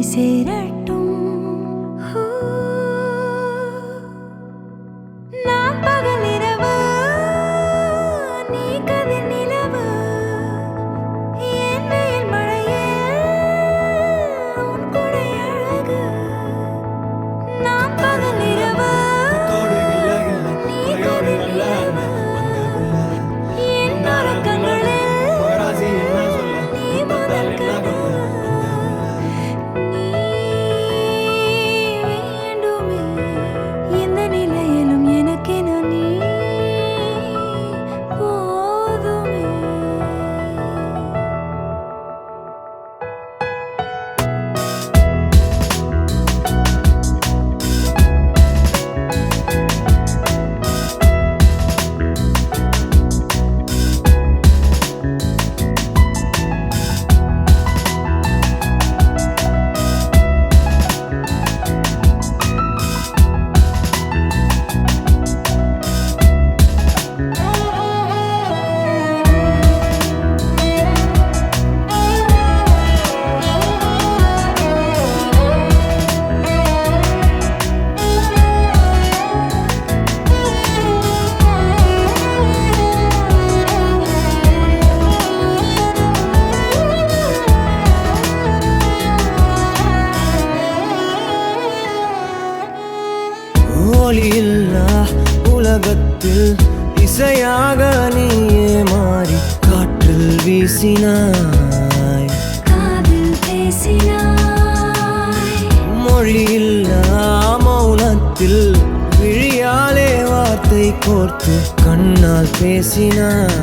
என்னை சேரட்டும். நான் பகல் இரவு, நீ கதிர் நிலவு. என் வெயில் மழையில் உன் கொடை அழகு. நான் பகல் இரவு, நீ கதிர் நிலவு. என் உறக்கங்களில் நீ முதல் கனவு. நீ வேண்டுமே எந்த நிலையிலும் எனக்கென நீ போதுமே. ஒளியில்லா உலகத்தில் இசையாக நீயே மாறி காற்றில் வீசினாய். காதில் பேசினாய். மொழியில்லா மௌனத்தில் விழியாலே வார்த்தை கோர்த்து கண்ணால் பேசினாய்.